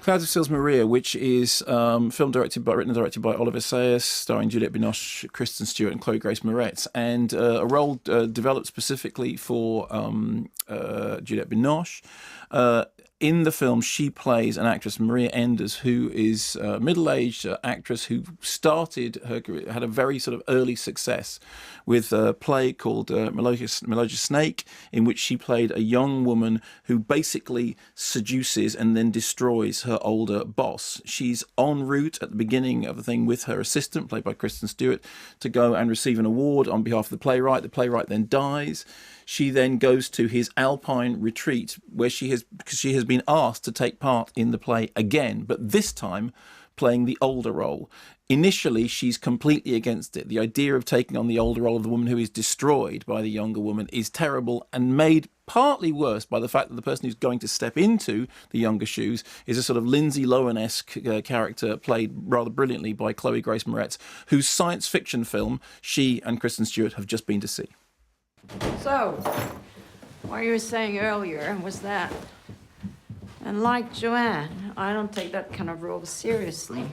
Clouds of Sils Maria, which is written and directed by Oliver Sayers, starring Juliette Binoche, Kristen Stewart, and Chloe Grace Moretz, and a role developed specifically for Juliette Binoche. In the film, she plays an actress, Maria Enders, who is a middle-aged actress who started her career, had a very sort of early success with a play called Melodious Snake, in which she played a young woman who basically seduces and then destroys her older boss. She's en route at the beginning of the thing with her assistant, played by Kristen Stewart, to go and receive an award on behalf of the playwright. The playwright then dies. She then goes to his Alpine retreat, where because she has been asked to take part in the play again, but this time playing the older role. Initially, she's completely against it. The idea of taking on the older role of the woman who is destroyed by the younger woman is terrible, and made partly worse by the fact that the person who's going to step into the younger shoes is a sort of Lindsay Lohan-esque character played rather brilliantly by Chloe Grace Moretz, whose science fiction film she and Kristen Stewart have just been to see. So, what you were saying earlier was that, and like Joanne, I don't take that kind of role seriously.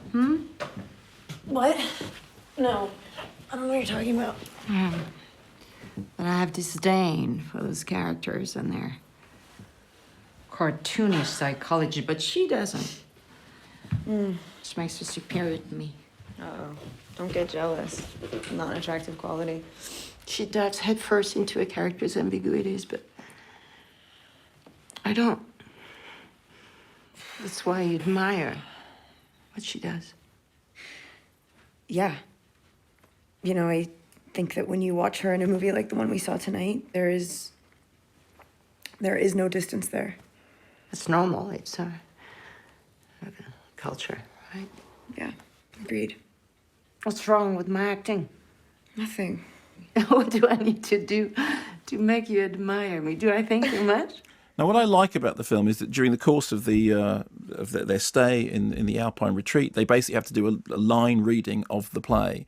What? No, I don't know what you're talking about. But I have disdain for those characters and their cartoonish psychology, but she doesn't. Which makes her superior to me. Uh-oh. Don't get jealous. Not an attractive quality. She dives headfirst into a character's ambiguities, but I don't. That's why I admire what she does. Yeah. You know, I think that when you watch her in a movie like the one we saw tonight, there is no distance there. It's normal. It's culture, right? Yeah, agreed. What's wrong with my acting? Nothing. What do I need to do to make you admire me? Do I think too much? Now, what I like about the film is that during the course of their stay in the Alpine retreat, they basically have to do a line reading of the play.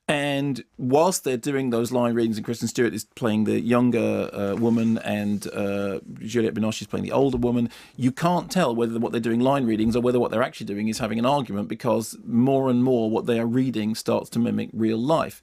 And whilst they're doing those line readings, and Kristen Stewart is playing the younger woman and Juliette Binoche is playing the older woman, you can't tell whether what they're doing line readings or whether what they're actually doing is having an argument, because more and more what they are reading starts to mimic real life.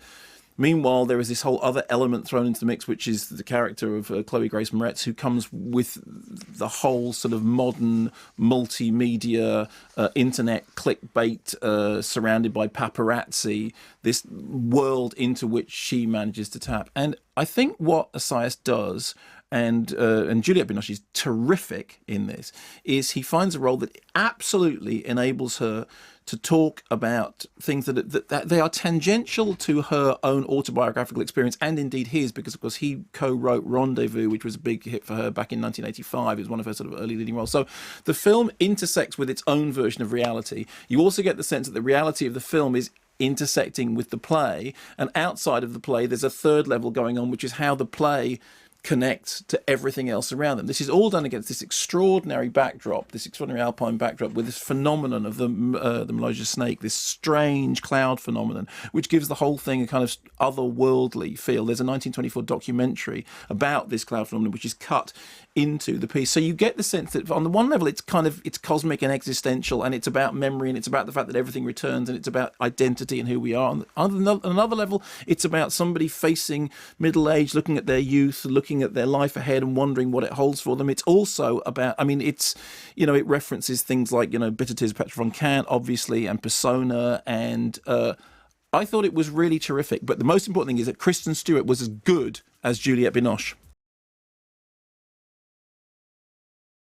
Meanwhile, there is this whole other element thrown into the mix, which is the character of Chloe Grace Moretz, who comes with the whole sort of modern multimedia, internet clickbait, surrounded by paparazzi, this world into which she manages to tap. And I think what Assayas does, and Juliette Binoche is terrific in this, is he finds a role that absolutely enables her to talk about things that they are tangential to her own autobiographical experience, and indeed his, because of course he co-wrote Rendezvous, which was a big hit for her back in 1985. It was one of her sort of early leading roles. So the film intersects with its own version of reality. You also get the sense that the reality of the film is intersecting with the play, and outside of the play there's a third level going on, which is how the play connect to everything else around them. This is all done against this extraordinary backdrop, this extraordinary alpine backdrop, with this phenomenon of the Melodious Snake, this strange cloud phenomenon, which gives the whole thing a kind of otherworldly feel. There's a 1924 documentary about this cloud phenomenon, which is cut into the piece. So you get the sense that on the one level it's cosmic and existential, and it's about memory, and it's about the fact that everything returns, and it's about identity and who we are. On another level, it's about somebody facing middle age, looking at their youth, looking at their life ahead and wondering what it holds for them. It's also about, I mean, it's, you know, it references things like, you know, Bitter Tears of Petra von Kant, obviously, and Persona, and I thought it was really terrific. But the most important thing is that Kristen Stewart was as good as Juliette Binoche.